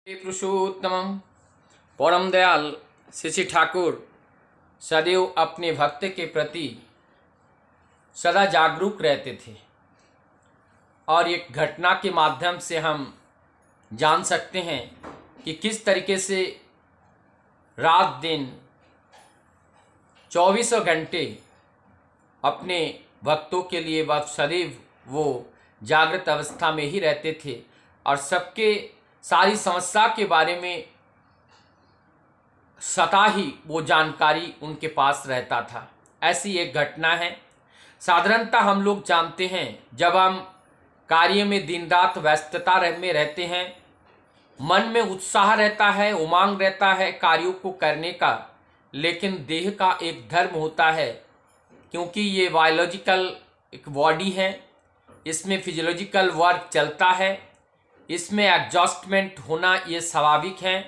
पुरुषोत्तम परम दयाल श्री ठाकुर सदैव अपने भक्त के प्रति सदा जागरूक रहते थे और एक घटना के माध्यम से हम जान सकते हैं कि किस तरीके से रात दिन 24 घंटे अपने भक्तों के लिए वह सदैव वो जागृत अवस्था में ही रहते थे और सबके सारी समस्या के बारे में सदा ही वो जानकारी उनके पास रहता था। ऐसी एक घटना है। साधारणतः हम लोग जानते हैं जब हम कार्य में दिन रात व्यस्तता में रहते हैं, मन में उत्साह रहता है, उमंग रहता है कार्यों को करने का, लेकिन देह का एक धर्म होता है, क्योंकि ये बायोलॉजिकल एक बॉडी है, इसमें फिजियोलॉजिकल वर्क चलता है, इसमें एडजस्टमेंट होना ये स्वाभाविक है,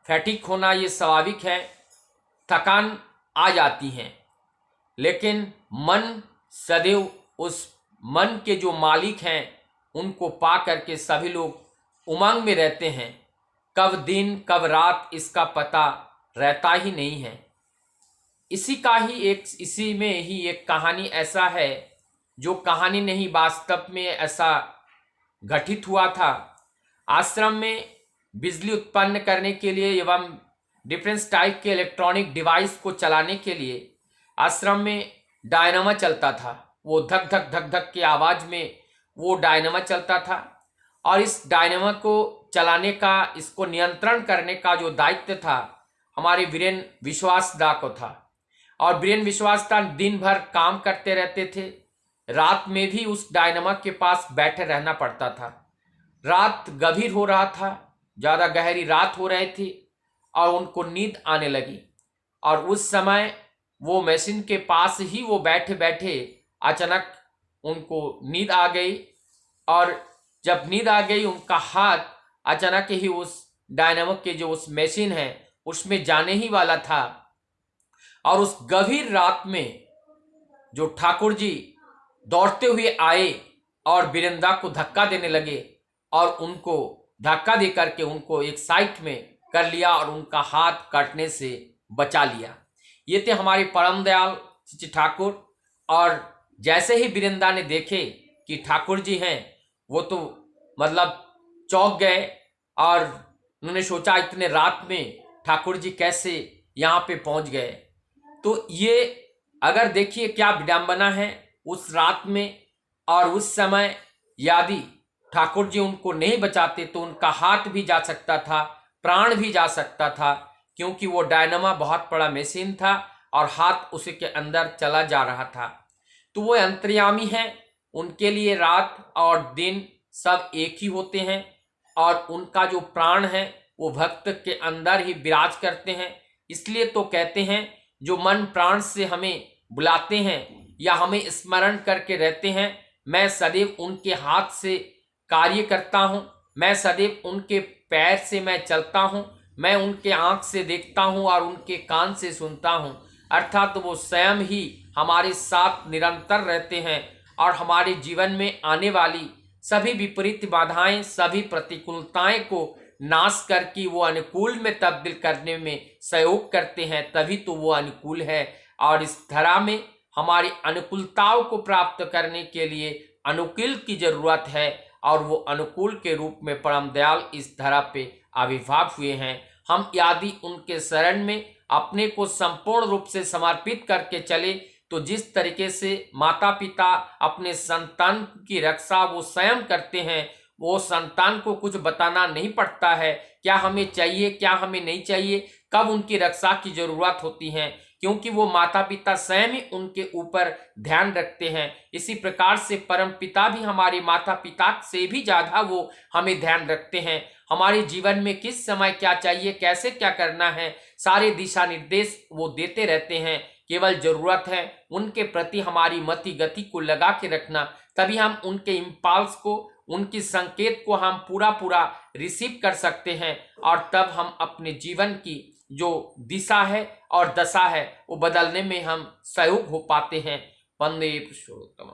फैटिक होना ये स्वाभाविक है, थकान आ जाती है। लेकिन मन सदैव उस मन के जो मालिक हैं उनको पा करके सभी लोग उमंग में रहते हैं। कब दिन कब रात इसका पता रहता ही नहीं है। इसी में ही एक कहानी ऐसा है जो कहानी नहीं, वास्तव में ऐसा घटित हुआ था। आश्रम में बिजली उत्पन्न करने के लिए एवं डिफरेंस टाइप के इलेक्ट्रॉनिक डिवाइस को चलाने के लिए आश्रम में डायनामा चलता था। वो धक धक धक धक की आवाज़ में वो डायनामा चलता था और इस डायनामा को चलाने का, इसको नियंत्रण करने का जो दायित्व था हमारे वीरेन विश्वास दा को था। और वीरेन विश्वास दा दिन भर काम करते रहते थे, रात में भी उस डायनामा के पास बैठे रहना पड़ता था। रात गंभीर हो रहा था, ज़्यादा गहरी रात हो रही थी और उनको नींद आने लगी और उस समय वो मशीन के पास ही वो बैठे बैठे अचानक उनको नींद आ गई। और जब नींद आ गई उनका हाथ अचानक ही उस डायनामो के जो उस मशीन है उसमें जाने ही वाला था। और उस गंभीर रात में जो ठाकुर जी दौड़ते हुए आए और वीरेंद्र को धक्का देने लगे और उनको धक्का दे करके उनको एक साइड में कर लिया और उनका हाथ काटने से बचा लिया। ये थे हमारे परम दयाल श्री ठाकुर। और जैसे ही वीरेंद्र ने देखे कि ठाकुर जी हैं, वो तो मतलब चौंक गए और उन्होंने सोचा इतने रात में ठाकुर जी कैसे यहाँ पे पहुँच गए। तो ये अगर देखिए क्या विडंबना है उस रात में। और उस समय यदि ठाकुर जी उनको नहीं बचाते तो उनका हाथ भी जा सकता था, प्राण भी जा सकता था, क्योंकि वो डायनामा बहुत बड़ा मशीन था और हाथ उसी के अंदर चला जा रहा था। तो वो अंतर्यामी हैं, उनके लिए रात और दिन सब एक ही होते हैं और उनका जो प्राण है वो भक्त के अंदर ही विराज करते हैं। इसलिए तो कहते हैं जो मन प्राण से हमें बुलाते हैं या हमें स्मरण करके रहते हैं, मैं सदैव उनके हाथ से कार्य करता हूँ, मैं सदैव उनके पैर से मैं चलता हूँ, मैं उनके आँख से देखता हूँ और उनके कान से सुनता हूँ। अर्थात तो वो स्वयं ही हमारे साथ निरंतर रहते हैं और हमारे जीवन में आने वाली सभी विपरीत बाधाएं, सभी प्रतिकूलताएं को नाश करके वो अनुकूल में तब्दील करने में सहयोग करते हैं, तभी तो वो अनुकूल है। और इस धरा में हमारी अनुकूलताओं को प्राप्त करने के लिए अनुकूल की जरूरत है और वो अनुकूल के रूप में परम दयाल इस धरा पे आविर्भाव हुए हैं। हम यदि उनके शरण में अपने को संपूर्ण रूप से समर्पित करके चले तो जिस तरीके से माता पिता अपने संतान की रक्षा वो स्वयं करते हैं, वो संतान को कुछ बताना नहीं पड़ता है क्या हमें चाहिए क्या हमें नहीं चाहिए, कब उनकी रक्षा की जरूरत होती है, क्योंकि वो माता पिता स्वयं ही उनके ऊपर ध्यान रखते हैं। इसी प्रकार से परम पिता भी हमारे माता पिता से भी ज़्यादा वो हमें ध्यान रखते हैं। हमारे जीवन में किस समय क्या चाहिए, कैसे क्या करना है, सारे दिशा निर्देश वो देते रहते हैं। केवल ज़रूरत है उनके प्रति हमारी मति गति को लगा के रखना, तभी हम उनके इम्पल्स को, उनकी संकेत को हम पूरा रिसीव कर सकते हैं और तब हम अपने जीवन की जो दिशा है और दशा है वो बदलने में हम सहयोग हो पाते हैं। वंदे पुरुषोत्तम।